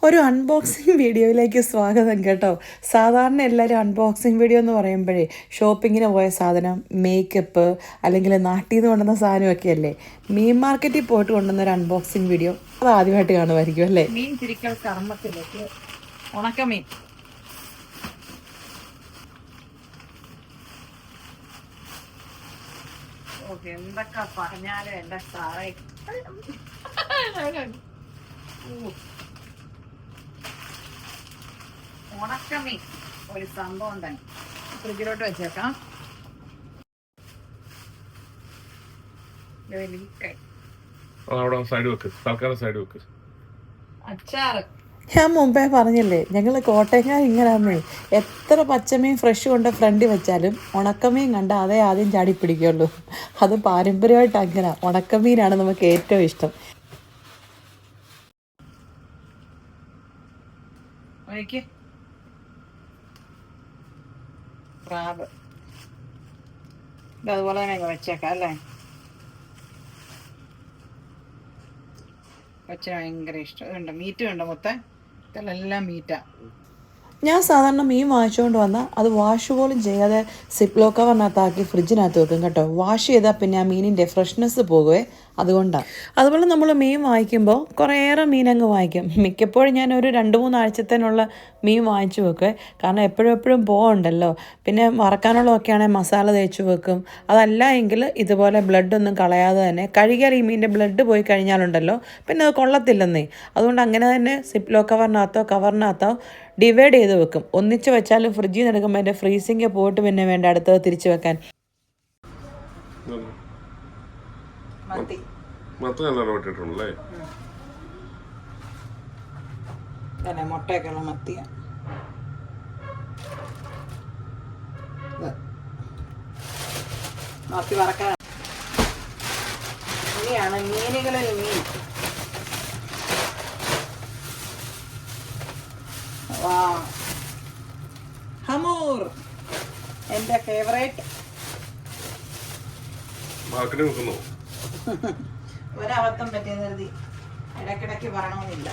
ഒരു അൺബോക്സിങ് വീഡിയോയിലേക്ക് സ്വാഗതം കേട്ടോ. സാധാരണ എല്ലാവരും അൺബോക്സിങ് വീഡിയോ എന്ന് പറയുമ്പോഴേ ഷോപ്പിങ്ങിന് പോയ സാധനം, മേക്കപ്പ് അല്ലെങ്കിൽ നാട്ടിൽ നിന്ന് കൊണ്ടുവന്ന സാധനമൊക്കെ അല്ലേ. മീൻ മാർക്കറ്റിൽ പോയിട്ട് കൊണ്ടുവന്ന ഒരു അൺബോക്സിങ് വീഡിയോ അത് ആദ്യമായിട്ട് കാണുമായിരിക്കും അല്ലേ. മീൻ തിരിക്കൽ കർമ്മത്തിലേക്ക് ഉണക്കമീൻ. എന്തൊക്കെ പറഞ്ഞാലും എന്റെ സാറേ ഉണക്കമീൻ ഒരു സംഭവം തന്നെ. ഫ്രിഡ്ജിലോട്ട് വെച്ചേക്കാം. അച്ചാറ് ഞാൻ മുമ്പേ പറഞ്ഞില്ലേ, ഞങ്ങൾ കോട്ടയംകാർ ഇങ്ങനെയാന്നേ. എത്ര പച്ചമീൻ ഫ്രഷ് കൊണ്ട് ഫ്രണ്ടിൽ വെച്ചാലും ഉണക്കമീൻ കണ്ട അതേ ആദ്യം ചാടി പിടിക്കുള്ളൂ. അത് പാരമ്പര്യമായിട്ട് അങ്ങനെ. ഉണക്കമീനാണ് നമുക്ക് ഏറ്റവും ഇഷ്ടം. ക്രാബ് അതുപോലെ തന്നെ വെച്ചേക്കാം അല്ലേ. കൊച്ചിന് ഭയങ്കര ഇഷ്ടം. ഇതുണ്ട്, മീറ്റ് കണ്ടോ മൊത്തം. ഇതിലെല്ലാം മീറ്റാ. ഞാൻ സാധാരണ മീൻ വാങ്ങിച്ചുകൊണ്ട് വന്നാൽ അത് വാഷ് പോലും ചെയ്യാതെ സിപ്ലോ കവറിനകത്താക്കി ഫ്രിഡ്ജിനകത്ത് വെക്കും കേട്ടോ. വാഷ് ചെയ്താൽ പിന്നെ ആ മീനിൻ്റെ ഫ്രഷ്നെസ് പോകുവേ, അതുകൊണ്ടാണ്. അതുപോലെ നമ്മൾ മീൻ വാങ്ങിക്കുമ്പോൾ കുറേയേറെ മീൻ അങ്ങ് വാങ്ങിക്കും. മിക്കപ്പോഴും ഞാൻ ഒരു 2-3 ആഴ്ചത്തേനുള്ള മീൻ വാങ്ങിച്ചു വെക്കുവേ. കാരണം എപ്പോഴും പോകണ്ടല്ലോ. പിന്നെ വറക്കാനുള്ളതൊക്കെ ആണെങ്കിൽ മസാല തേച്ച് വെക്കും. അതല്ല എങ്കിൽ ഇതുപോലെ ബ്ലഡൊന്നും കളയാതെ തന്നെ കഴുകിയാൽ ഈ മീനിൻ്റെ ബ്ലഡ് പോയി കഴിഞ്ഞാലുണ്ടല്ലോ പിന്നെ അത് കൊള്ളത്തില്ലെന്നേ. അതുകൊണ്ട് അങ്ങനെ തന്നെ സിപ്ലോ കവറിനകത്തോ ഡിവൈഡ് ചെയ്ത് വെക്കും. ഒന്നിച്ച് വെച്ചാലും ഫ്രിഡ്ജിൽ നിന്ന് എടുക്കുമ്പോൾ അതിൻ്റെ ഫ്രീസിങ് പോയിട്ട് പിന്നെ വേണ്ട അടുത്തത് തിരിച്ച് വെക്കാൻ. മുട്ടയൊക്കെയുള്ള മത്തിയ. മത്തി വറക്കാൻ. ഇനിയാണ് മീനുകളിൽ മീൻ. ഹമൂർ എന്റെ ഫേവറേറ്റ്. ഒരബദ്ധം പറ്റിയെന്ന് കരുതി ഇടയ്ക്കിടയ്ക്ക് പറയണമെന്നില്ല.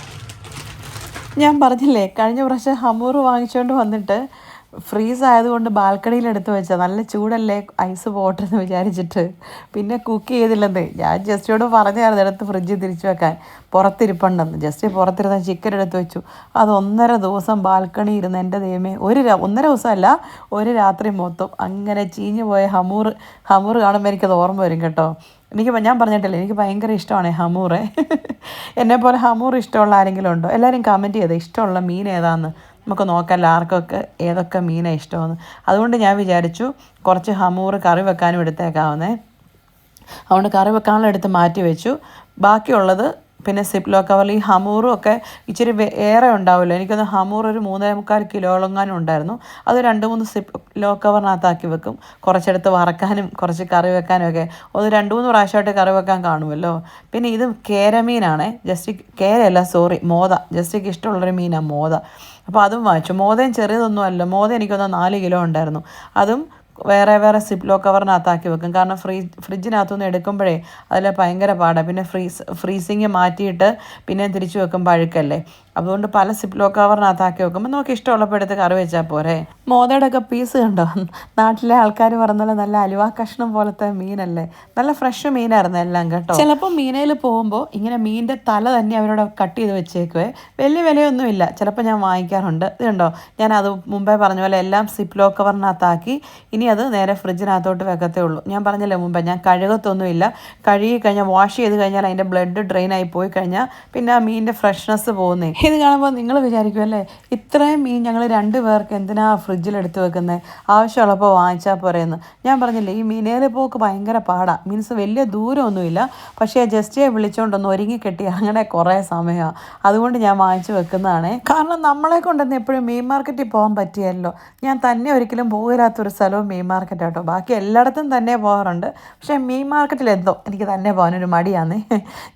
ഞാൻ പറഞ്ഞില്ലേ, കഴിഞ്ഞ പ്രാവശ്യം ഹമൂർ വാങ്ങിച്ചുകൊണ്ട് വന്നിട്ട് ഫ്രീസ് ആയതുകൊണ്ട് ബാൽക്കണിയിൽ എടുത്ത് വെച്ചാൽ നല്ല ചൂടല്ലേ, ഐസ് പോട്ടെന്ന് വിചാരിച്ചിട്ട് പിന്നെ കുക്ക് ചെയ്തില്ലെന്നേ. ഞാൻ ജസ്റ്റിയോട് പറഞ്ഞായിരുന്നു എടുത്ത് ഫ്രിഡ്ജിൽ തിരിച്ചു വെക്കാൻ, പുറത്തിരിപ്പുണ്ടെന്ന്. ജസ്റ്റ് പുറത്തിരുന്ന ചിക്കൻ എടുത്ത് വെച്ചു. അത് 1.5 ദിവസം ബാൽക്കണി ഇരുന്ന് എൻ്റെ ദൈവമേ, 1.5 ദിവസമല്ല, ഒരു രാത്രി മൊത്തം അങ്ങനെ ചീഞ്ഞു പോയ ഹമൂർ കാണുമ്പോൾ എനിക്കത് ഓർമ്മ വരും കേട്ടോ. ഞാൻ പറഞ്ഞിട്ടില്ലേ, എനിക്ക് ഭയങ്കര ഇഷ്ടമാണ് ഹമൂറ്. എന്നെപ്പോലെ ഹമൂർ ഇഷ്ടമുള്ള ആരെങ്കിലും ഉണ്ടോ? എല്ലാവരും കമൻറ്റ് ചെയ്തേ ഇഷ്ടമുള്ള മീൻ ഏതാണെന്ന്. നമുക്ക് നോക്കാമല്ലോ ആർക്കൊക്കെ ഏതൊക്കെ മീനാണ് ഇഷ്ടമെന്ന്. അതുകൊണ്ട് ഞാൻ വിചാരിച്ചു കുറച്ച് ഹമൂർ കറി വെക്കാനും എടുത്തേക്കാവുന്നേ. അതുകൊണ്ട് കറി വെക്കാനുള്ള എടുത്ത് മാറ്റി വെച്ചു. ബാക്കിയുള്ളത് പിന്നെ സിപ്ലോ കവറിൽ ഈ ഹമൂറും ഒക്കെ ഇച്ചിരി ഏറെ ഉണ്ടാവുമല്ലോ. എനിക്കൊന്ന് ഹമൂർ ഒരു 3.25 കിലോളെങ്ങാനും ഉണ്ടായിരുന്നു. അത് 2-3 സിപ്ലോ കവറിനകത്താക്കി വെക്കും. കുറച്ചെടുത്ത് വറക്കാനും കുറച്ച് കറി വെക്കാനും ഒക്കെ. ഒരു 2-3 പ്രാവശ്യമായിട്ട് കറി വെക്കാൻ കാണുമല്ലോ. പിന്നെ ഇത് കേരമീനാണേ. മോത. ജസ്റ്റിക്ക് ഇഷ്ടമുള്ളൊരു മീനാണ് മോത. അപ്പോൾ അതും വാങ്ങിച്ചു. മോതയും ചെറിയതൊന്നും അല്ല. മോത എനിക്കൊന്ന് 4 കിലോ ഉണ്ടായിരുന്നു. അതും വേറെ സിപ്ലോ കവറിനകത്താക്കി വെക്കും. കാരണം ഫ്രിഡ്ജിനകത്തുനിന്ന് എടുക്കുമ്പോഴേ അതിൽ ഭയങ്കര പാടാണ്. പിന്നെ ഫ്രീസിങ് മാറ്റിയിട്ട് പിന്നെ തിരിച്ചു വെക്കുമ്പോൾ അഴുക്കല്ലേ. അതുകൊണ്ട് പല സിപ്ലോ കവറിനകത്താക്കി വെക്കുമ്പോൾ നമുക്ക് ഇഷ്ടമുള്ളപ്പോൾ എടുത്ത് കറി വെച്ചാൽ പോരെ. മോതയുടെ ഒക്കെ പീസ് കണ്ടോ, നാട്ടിലെ ആൾക്കാർ പറഞ്ഞാൽ നല്ല അലുവ കഷ്ണം പോലത്തെ മീനല്ലേ. നല്ല ഫ്രഷ് മീനായിരുന്നു എല്ലാം കേട്ടോ. ചിലപ്പോൾ മീനയിൽ പോകുമ്പോൾ ഇങ്ങനെ മീനിൻ്റെ തല തന്നെ അവരോട് കട്ട് ചെയ്ത് വെച്ചേക്കുവേ. വലിയ വിലയൊന്നുമില്ല. ചിലപ്പോൾ ഞാൻ വാങ്ങിക്കാറുണ്ട്. ഇത് കണ്ടോ, ഞാൻ അത് മുമ്പേ പറഞ്ഞ പോലെ എല്ലാം സിപ്ലോ കവറിനകത്താക്കി ഇനി അത് നേരെ ഫ്രിഡ്ജിനകത്തോട്ട് വെക്കത്തേ ഉള്ളൂ. ഞാൻ പറഞ്ഞില്ലേ മുമ്പേ, ഞാൻ കഴുകത്തൊന്നുമില്ല. കഴുകി കഴിഞ്ഞാൽ വാഷ് ചെയ്ത് കഴിഞ്ഞാൽ അതിൻ്റെ ബ്ലഡ് ഡ്രെയിനായി പോയി കഴിഞ്ഞാൽ പിന്നെ ആ മീനിൻ്റെ ഫ്രഷ്നെസ് പോകുന്നേ. ഇത് കാണുമ്പോൾ നിങ്ങൾ വിചാരിക്കുമല്ലേ, ഇത്രയും മീൻ ഞങ്ങൾ 2 പേർക്ക് എന്തിനാ ഫ്രിഡ്ജിലെടുത്ത് വെക്കുന്നത്, ആവശ്യമുള്ളപ്പോൾ വാങ്ങിച്ചാൽ പോരെയെന്ന്. ഞാൻ പറഞ്ഞില്ലേ, ഈ മീനേൽ പോക്ക് ഭയങ്കര പാടാണ്. മീൻസ് വലിയ ദൂരമൊന്നുമില്ല, പക്ഷേ ജസ്റ്റിയെ വിളിച്ചുകൊണ്ടൊന്ന് ഒരുങ്ങി കെട്ടി അങ്ങനെ കുറേ സമയമാണ്. അതുകൊണ്ട് ഞാൻ വാങ്ങിച്ചു വെക്കുന്നതാണ്. കാരണം നമ്മളെ കൊണ്ടൊന്നും എപ്പോഴും മീൻ മാർക്കറ്റിൽ പോകാൻ പറ്റിയല്ലോ. ഞാൻ തന്നെ ഒരിക്കലും പോകില്ലാത്തൊരു സ്ഥലവും മീൻ മാർക്കറ്റ് കേട്ടോ. ബാക്കി എല്ലായിടത്തും തന്നെ പോകാറുണ്ട്. പക്ഷേ മീൻ മാർക്കറ്റിൽ എന്തോ എനിക്ക് തന്നെ പോകാനൊരു മടിയാന്നേ.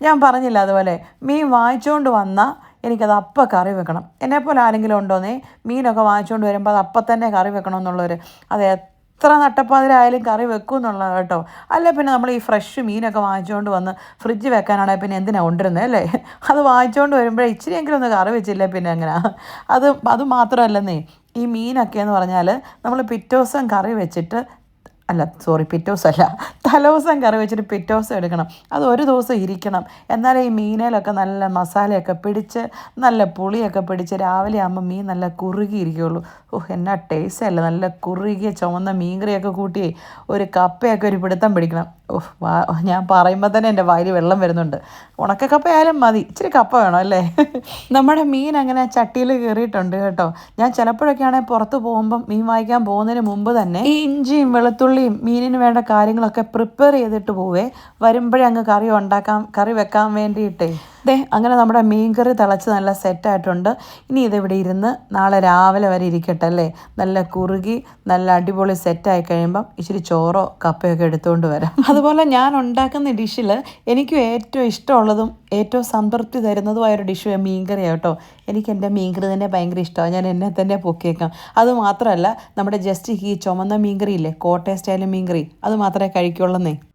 ഞാൻ പറഞ്ഞില്ല, അതുപോലെ മീൻ വാങ്ങിച്ചുകൊണ്ട് വന്നാൽ എനിക്കത് അപ്പം കറി വെക്കണം. എന്നെപ്പോലെ ആരെങ്കിലും ഉണ്ടോന്നേ, മീനൊക്കെ വാങ്ങിച്ചുകൊണ്ട് വരുമ്പോൾ അത് അപ്പം തന്നെ കറി വെക്കണമെന്നുള്ളൊരു, അത് എത്ര നട്ടപ്പാതിരായാലും കറി വെക്കും എന്നുള്ളത് കേട്ടോ. അല്ല പിന്നെ നമ്മൾ ഈ ഫ്രഷ് മീനൊക്കെ വാങ്ങിച്ചുകൊണ്ട് വന്ന് ഫ്രിഡ്ജ് വെക്കാനാണെങ്കിൽ പിന്നെ എന്തിനാണ് കൊണ്ടിരുന്നത് അല്ലേ? അത് വാങ്ങിച്ചുകൊണ്ട് വരുമ്പോഴേ ഇച്ചിരിയെങ്കിലും ഒന്ന് കറി വെച്ചില്ലേ പിന്നെ എങ്ങനെയാ? അത് മാത്രമല്ലെന്നേ, ഈ മീനൊക്കെ എന്ന് പറഞ്ഞാൽ നമ്മൾ പിറ്റേ ദിവസം കറി വെച്ചിട്ട്, അല്ല സോറി പിറ്റേ ദിവസമല്ല, തലേദിവസം കറി വെച്ചിട്ട് പിറ്റേ ദിവസം എടുക്കണം. അത് ഒരു ദിവസം ഇരിക്കണം. എന്നാലേ ഈ മീനിലൊക്കെ നല്ല മസാലയൊക്കെ പിടിച്ച് നല്ല പുളിയൊക്കെ പിടിച്ച് രാവിലെ ആകുമ്പോൾ മീൻ നല്ല കുറുകിയിരിക്കുകയുള്ളൂ. എന്നാ ടേസ്റ്റ് അല്ല, നല്ല കുറുകിയ ചുവന്ന മീൻകറിയൊക്കെ കൂട്ടി ഒരു കപ്പയൊക്കെ ഒരു പിടുത്തം പിടിക്കണം. ഞാൻ പറയുമ്പോൾ തന്നെ എൻ്റെ വായിൽ വെള്ളം വരുന്നുണ്ട്. ഉണക്കക്കപ്പയായാലും മതി, ഇച്ചിരി കപ്പ വേണം അല്ലേ? നമ്മുടെ മീൻ അങ്ങനെ ചട്ടിയിൽ കയറിയിട്ടുണ്ട് കേട്ടോ. ഞാൻ ചിലപ്പോഴൊക്കെ ആണെങ്കിൽ പുറത്ത് പോകുമ്പം മീൻ വാങ്ങിക്കാൻ പോകുന്നതിന് മുമ്പ് തന്നെ ഈ ഇഞ്ചിയും വെളുത്തുള്ളിയും മീനിന് വേണ്ട കാര്യങ്ങളൊക്കെ പ്രിപ്പയർ ചെയ്തിട്ട് പോവേ, വരുമ്പോഴേ അങ്ങ് കറി വെക്കാൻ വേണ്ടിയിട്ടേ. അങ്ങനെ നമ്മുടെ മീൻ കറി തിളച്ച് നല്ല സെറ്റായിട്ടുണ്ട്. ഇനി ഇതിവിടെ ഇരുന്ന് നാളെ രാവിലെ വരെ ഇരിക്കട്ടെ അല്ലേ? നല്ല കുറുകി നല്ല അടിപൊളി സെറ്റായി കഴിയുമ്പം ഇച്ചിരി ചോറോ കപ്പയൊക്കെ എടുത്തുകൊണ്ട് വരാം. അതുപോലെ ഞാൻ ഉണ്ടാക്കുന്ന ഡിഷിൽ എനിക്കും ഏറ്റവും ഇഷ്ടമുള്ളതും ഏറ്റവും സംതൃപ്തി തരുന്നതുമായൊരു ഡിഷ് മീൻകറിയാണ് കേട്ടോ. എനിക്ക് എൻ്റെ മീൻകറി തന്നെ ഭയങ്കര ഇഷ്ടമാണ്. ഞാൻ എന്നെ തന്നെ പൊക്കിയേക്കാം. അതുമാത്രമല്ല, നമ്മുടെ ജസ്റ്റ് ഈ ചുമന്ന മീൻകറി ഇല്ലേ, കോട്ടയം സ്റ്റൈൽ മീൻകറി, അത് മാത്രമേ കഴിക്കുള്ളന്നേ.